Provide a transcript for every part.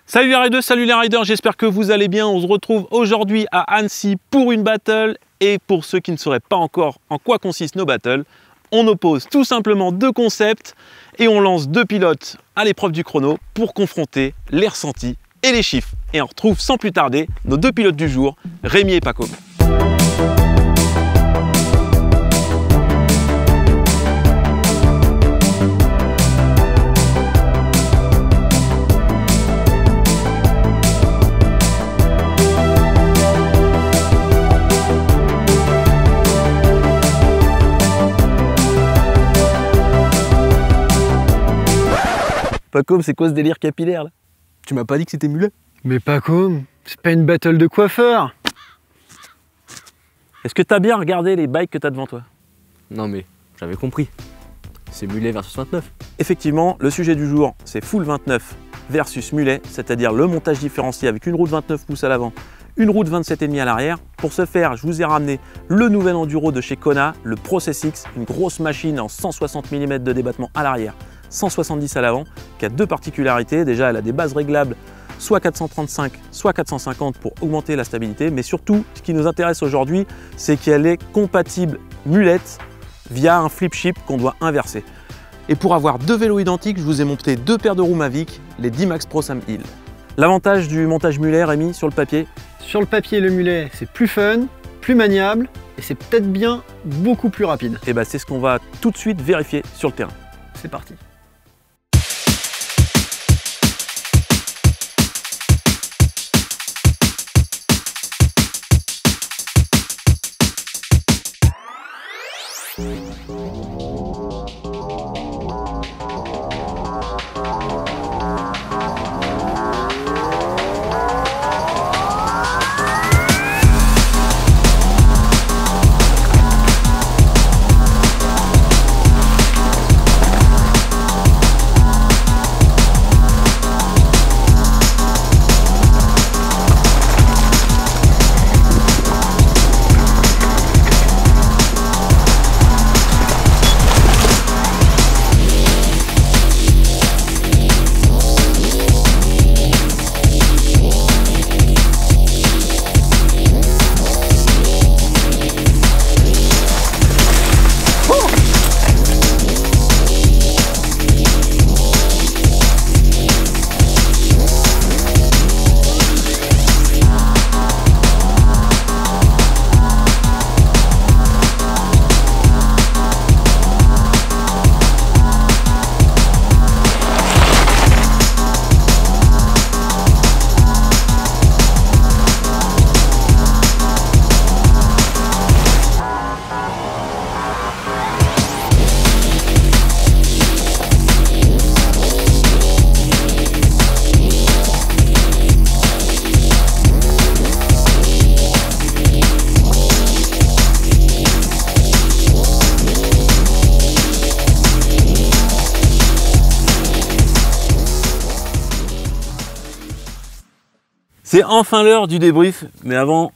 Salut les riders, salut les riders, j'espère que vous allez bien. On se retrouve aujourd'hui à Annecy pour une battle. Et pour ceux qui ne sauraient pas encore en quoi consistent nos battles, on oppose tout simplement deux concepts et on lance deux pilotes à l'épreuve du chrono pour confronter les ressentis et les chiffres. Et on retrouve sans plus tarder nos deux pilotes du jour, Rémi et Pacôme. Pacôme, c'est quoi ce délire capillaire là? Tu m'as pas dit que c'était mulet? Mais Pacôme, c'est pas une battle de coiffeur. Est-ce que t'as bien regardé les bikes que t'as devant toi? Non mais, j'avais compris. C'est mulet versus 29. Effectivement, le sujet du jour, c'est full 29 versus mulet, c'est-à-dire le montage différencié avec une roue de 29 pouces à l'avant, une roue de 27,5 à l'arrière. Pour ce faire, je vous ai ramené le nouvel enduro de chez Kona, le Process X, une grosse machine en 160 mm de débattement à l'arrière, 170 à l'avant, qui a deux particularités. Déjà, elle a des bases réglables, soit 435, soit 450 pour augmenter la stabilité. Mais surtout, ce qui nous intéresse aujourd'hui, c'est qu'elle est compatible mulette via un flip chip qu'on doit inverser. Et pour avoir deux vélos identiques, je vous ai monté deux paires de roues Mavic, les D-Max Pro Sam Hill. L'avantage du montage mulet, Rémi, sur le papier? Sur le papier, le mulet, c'est plus fun, plus maniable et c'est peut-être bien beaucoup plus rapide. Et bah, c'est ce qu'on va tout de suite vérifier sur le terrain. C'est parti. C'est enfin l'heure du débrief, mais avant,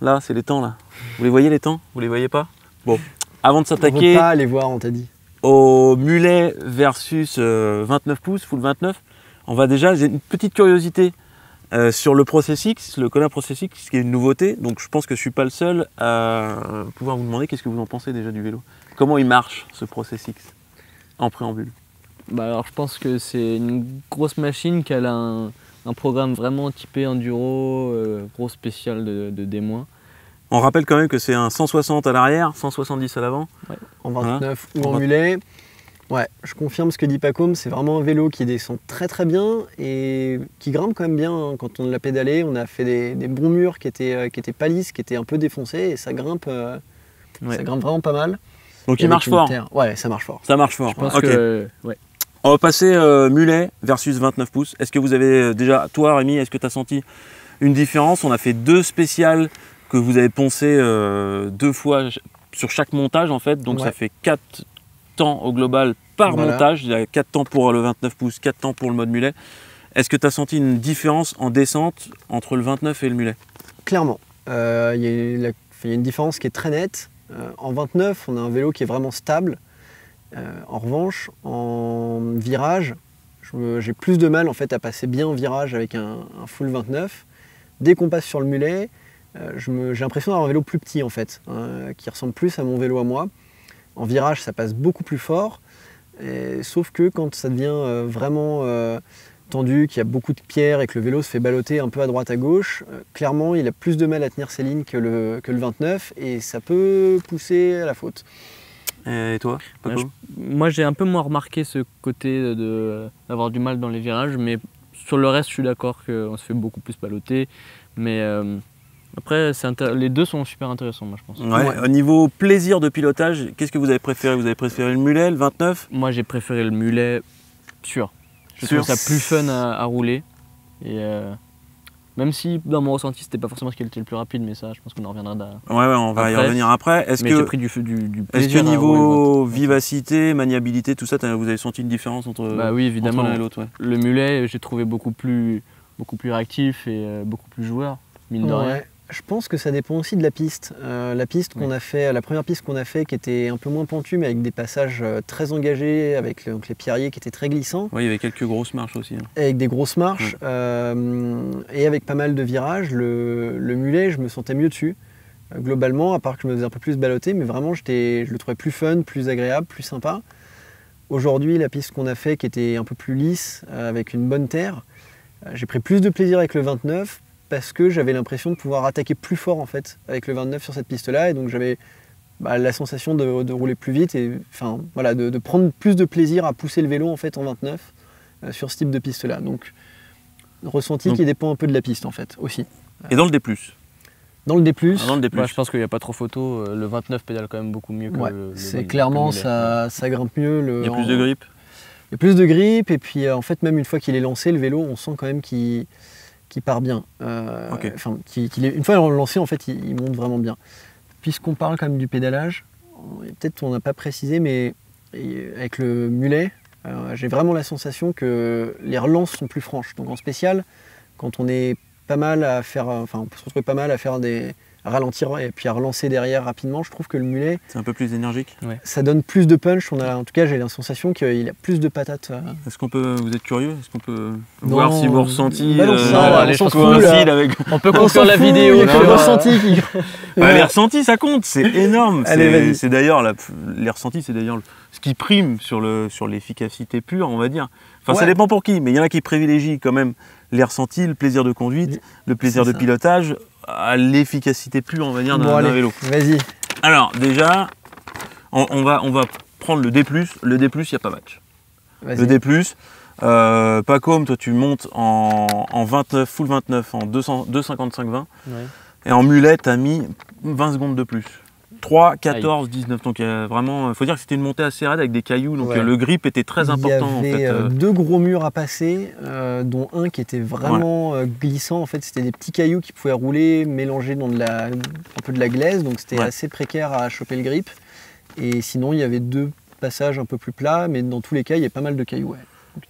là, c'est les temps là. Vous les voyez les temps? Vous les voyez pas? Bon, avant de On s'attaquer veut pas les voir, on t'a dit. au mulet versus 29 pouces, full 29, on va déjà, j'ai une petite curiosité sur le Process X, le Kona Process X, qui est une nouveauté, donc je pense que je suis pas le seul à pouvoir vous demander qu'est-ce que vous en pensez déjà du vélo. Comment il marche ce Process X en préambule? Bah alors je pense que c'est une grosse machine qui a un programme vraiment typé enduro, gros spécial de D-. On rappelle quand même que c'est un 160 à l'arrière, 170 à l'avant. Ouais. En 29 Voilà. ou en mulet. Ouais, je confirme ce que dit Pacôme, c'est vraiment un vélo qui descend très très bien et qui grimpe quand même bien. Hein. Quand on l'a pédalé, on a fait des bons murs qui étaient pas lisses, qui étaient un peu défoncés et ça grimpe vraiment pas mal. Donc Et il avec marche une fort. terre- Ouais, ça marche fort. Ça marche fort. Je pense Ok. que ouais. On va passer mulet versus 29 pouces. Est-ce que vous avez déjà, toi Rémi, est-ce que tu as senti une différence? On a fait deux spéciales que vous avez poncé deux fois sur chaque montage en fait. Donc Ouais. ça fait 4 temps au global par Voilà. montage. Il y a 4 temps pour le 29 pouces, 4 temps pour le mode mulet. Est-ce que tu as senti une différence en descente entre le 29 et le mulet? Clairement. Il y a une différence qui est très nette. En 29, on a un vélo qui est vraiment stable. En revanche, en virage, J'ai plus de mal en fait à passer bien en virage avec un full 29. Dès qu'on passe sur le mulet, j'ai l'impression d'avoir un vélo plus petit en fait, qui ressemble plus à mon vélo à moi. En virage, ça passe beaucoup plus fort, sauf que quand ça devient vraiment tendu, qu'il y a beaucoup de pierres et que le vélo se fait balloter un peu à droite à gauche, clairement il a plus de mal à tenir ses lignes que le 29 et ça peut pousser à la faute. Et toi, Paco? Moi j'ai un peu moins remarqué ce côté d'avoir du mal dans les virages, mais sur le reste je suis d'accord qu'on se fait beaucoup plus balloter. Mais après les deux sont super intéressants, moi je pense. Ouais. Au niveau plaisir de pilotage, qu'est-ce que vous avez préféré? Vous avez préféré le mulet, le 29? Moi j'ai préféré le mulet sûr. Je trouve ça plus fun à rouler. Et même si dans mon ressenti c'était pas forcément ce qui était le plus rapide, mais ça je pense qu'on en reviendra on va y revenir après. Est-ce que, pris du plaisir est-ce que niveau vivacité, maniabilité, tout ça, vous avez senti une différence entre, oui, évidemment. entre l'un et l'autre? Ouais. Le mulet j'ai trouvé beaucoup plus réactif et beaucoup plus joueur, mine de rien. Je pense que ça dépend aussi de la piste. La piste qu'on a fait, la première piste qu'on a fait qui était un peu moins pentue mais avec des passages très engagés, avec les pierriers qui étaient très glissants. Oui, il y avait quelques grosses marches aussi. Avec des grosses marches et avec pas mal de virages, le mulet, je me sentais mieux dessus. Globalement, à part que je me faisais un peu plus balloter, mais vraiment je le trouvais plus fun, plus agréable, plus sympa. Aujourd'hui, la piste qu'on a fait qui était un peu plus lisse, avec une bonne terre, j'ai pris plus de plaisir avec le 29 parce que j'avais l'impression de pouvoir attaquer plus fort en fait avec le 29 sur cette piste-là, et donc j'avais la sensation de rouler plus vite et de prendre plus de plaisir à pousser le vélo en fait en 29 sur ce type de piste-là. Donc ressenti qui dépend un peu de la piste en fait aussi. Et dans le D+? Dans le D+, je pense qu'il n'y a pas trop photo. Le 29 pédale quand même beaucoup mieux que c'est clairement ça grimpe mieux. Il y a plus de grip. Il y a plus de grip et puis en fait même une fois qu'il est lancé, le vélo, on sent quand même qu'il part bien. Une fois lancé, en fait, il monte vraiment bien. Puisqu'on parle quand même du pédalage, peut-être on n'a pas précisé, mais avec le mulet, j'ai vraiment la sensation que les relances sont plus franches. Donc en spécial, quand on est pas mal à faire, on peut se retrouver pas mal à faire à ralentir et puis à relancer derrière rapidement, je trouve que le mulet, c'est un peu plus énergique. Ça donne plus de punch. En tout cas, j'ai la sensation qu'il a plus de patates. Est-ce qu'on peut, vous êtes curieux? Est-ce qu'on peut voir si vous ressentez on peut conclure la vidéo. Les ressentis. Les ressentis, ça compte, c'est énorme. C'est d'ailleurs les ressentis, c'est d'ailleurs ce qui prime sur l'efficacité pure, on va dire. Enfin, ça dépend pour qui, mais il y en a qui privilégient quand même les ressentis, le plaisir de conduite, le plaisir de pilotage, à l'efficacité pure, on va dire, d'un vélo. Vas-y. Alors déjà, on va prendre le D+. Le D+, il n'y a pas match. Le D+, Pacôme, toi tu montes en 29, full 29, en 2,55-20. Et en mulet, tu as mis 20 secondes de plus. 3, 14, 19. Donc vraiment, il faut dire que c'était une montée assez raide avec des cailloux, donc le grip était très important. Il y avait deux gros murs à passer, dont un qui était vraiment glissant. En fait, c'était des petits cailloux qui pouvaient rouler, mélangés dans un peu de la glaise, donc c'était assez précaire à choper le grip. Et sinon, il y avait deux passages un peu plus plats, mais dans tous les cas, il y a pas mal de cailloux.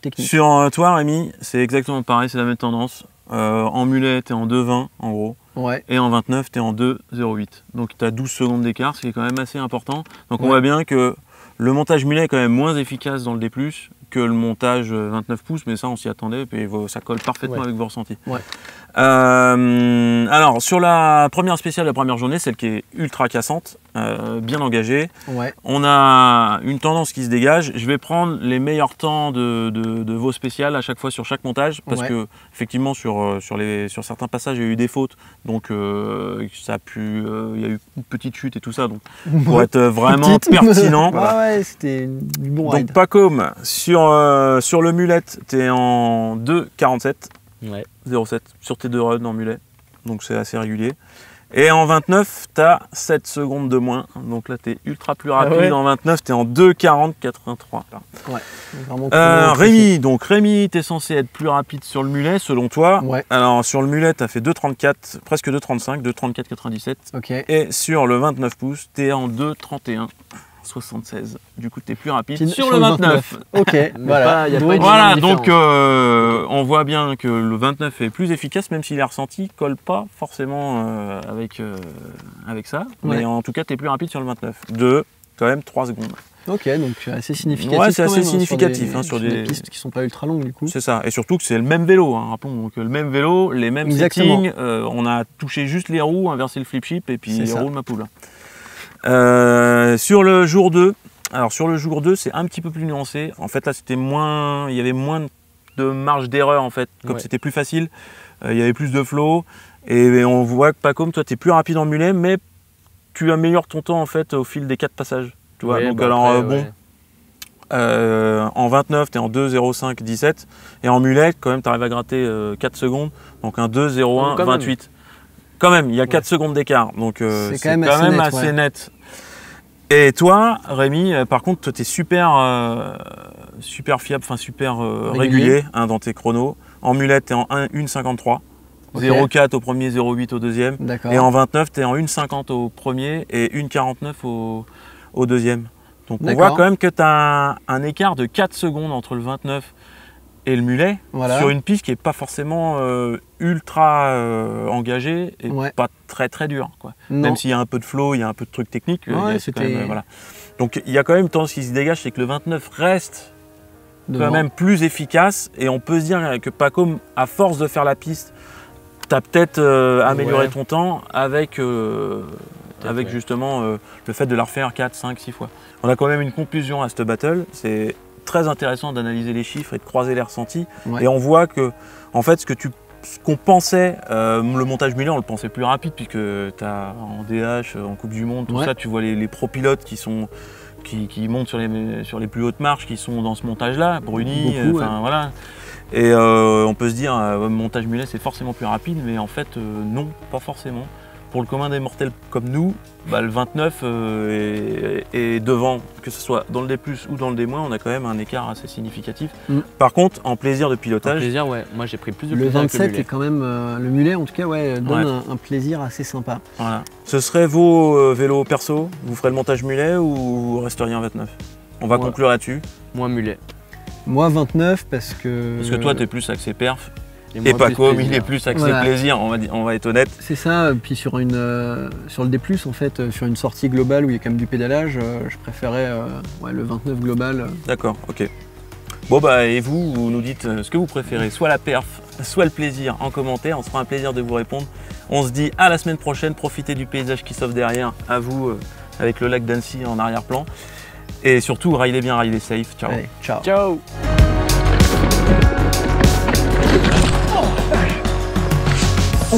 Technique. Sur toi, Rémi, c'est exactement pareil, c'est la même tendance. En mulet, tu es en 2,20 en gros. Et en 29, tu es en 2,08. Donc tu as 12 secondes d'écart, ce qui est quand même assez important. Donc on voit bien que le montage mulet est quand même moins efficace dans le D+, que le montage 29 pouces, mais ça on s'y attendait, et ça colle parfaitement avec vos ressentis. Alors sur la première spéciale, la première journée, celle qui est ultra cassante, bien engagée, on a une tendance qui se dégage. Je vais prendre les meilleurs temps de vos spéciales à chaque fois sur chaque montage, parce que effectivement sur certains passages il y a eu des fautes, donc ça a pu, il y a eu une petite chute et tout ça, donc pour être vraiment pertinent. C'était du bon ride. Donc Pacôme, sur le mulet, tu es en 2,47. 0,7 sur tes deux runs en mulet, donc c'est assez régulier. Et en 29, tu as 7 secondes de moins, donc là tu es ultra plus rapide. En 29, tu es en 2,40,83. Rémi, tu es censé être plus rapide sur le mulet selon toi. Alors sur le mulet, tu as fait 2,34, presque 2,35, 2,34,97. Et sur le 29 pouces, tu es en 2,31. 76. Du coup, tu es plus rapide sur le 29. Donc on voit bien que le 29 est plus efficace, même si les ressentis colle pas forcément avec ça. Mais en tout cas, tu es plus rapide sur le 29. De quand même 3 secondes. Ok, donc assez significatif. Ouais, c'est assez quand même, significatif, sur des pistes qui sont pas ultra longues du coup. C'est ça, et surtout que c'est le même vélo, hein. Rappelons que le même vélo, les mêmes Exactement. settings, on a touché juste les roues, inversé le flip chip et puis roule ma poule. Sur le jour 2, alors sur le jour 2, c'est un petit peu plus nuancé. En fait là c'était moins, il y avait moins de marge d'erreur en fait, comme c'était plus facile, il y avait plus de flow et on voit que Pacôme, toi tu es plus rapide en mulet, mais tu améliores ton temps en fait au fil des 4 passages. Tu vois, donc alors après, en 29 tu es en 2,05, 17 et en mulet quand même tu arrives à gratter 4 secondes, donc un 2,01, 28. Quand même, il y a 4 secondes d'écart, donc c'est quand même assez net. Et toi, Rémi, par contre, toi, tu es super fiable, enfin super régulier hein, dans tes chronos. En mulet, tu es en 1,53, 0,4 au premier, 0,8 au deuxième. Et en 29, tu es en 1,50 au premier et 1,49 au deuxième. Donc on voit quand même que tu as un écart de 4 secondes entre le 29 et le mulet sur une piste qui n'est pas forcément ultra engagée et pas très très dure, quoi. Même s'il y a un peu de flow, il y a un peu de trucs techniques. Voilà. Donc il y a quand même une tendance qui se dégage, c'est que le 29 reste quand même plus efficace et on peut se dire que Pacôme, à force de faire la piste, tu as peut-être amélioré ton temps avec justement le fait de la refaire 4, 5, 6 fois. On a quand même une conclusion à cette battle, c'est très intéressant d'analyser les chiffres et de croiser les ressentis. Et on voit que, en fait, ce qu'on pensait, le montage mulet, on le pensait plus rapide, puisque tu as en DH, en Coupe du Monde, tout ça, tu vois les pro-pilotes qui montent sur les plus hautes marches, qui sont dans ce montage-là, Bruni, voilà. Et on peut se dire, montage mulet, c'est forcément plus rapide, mais en fait, non, pas forcément. Pour le commun des mortels comme nous, le 29 est devant, que ce soit dans le D+, ou dans le D-, on a quand même un écart assez significatif. Par contre, en plaisir de pilotage... En plaisir, moi j'ai pris plus de plaisir. Le 27 est quand même, le mulet en tout cas, donne un plaisir assez sympa. Voilà. Ce serait vos vélos perso, vous ferez le montage mulet ou vous resteriez en 29? On va conclure là-dessus. Moi mulet. Moi 29 parce que... Parce que toi, tu es plus axé perf. Et Pacôme, il est plus axé plaisir, on va être honnête. C'est ça, puis sur le D+, en fait, sur une sortie globale où il y a quand même du pédalage, je préférais le 29 global. D'accord, ok. Bon et vous nous dites ce que vous préférez, soit la perf, soit le plaisir en commentaire, on se fera un plaisir de vous répondre. On se dit à la semaine prochaine, profitez du paysage qui s'offre derrière, à vous avec le lac d'Annecy en arrière-plan. Et surtout, ridez bien, ridez safe, ciao. Allez, ciao. Ciao. Oh,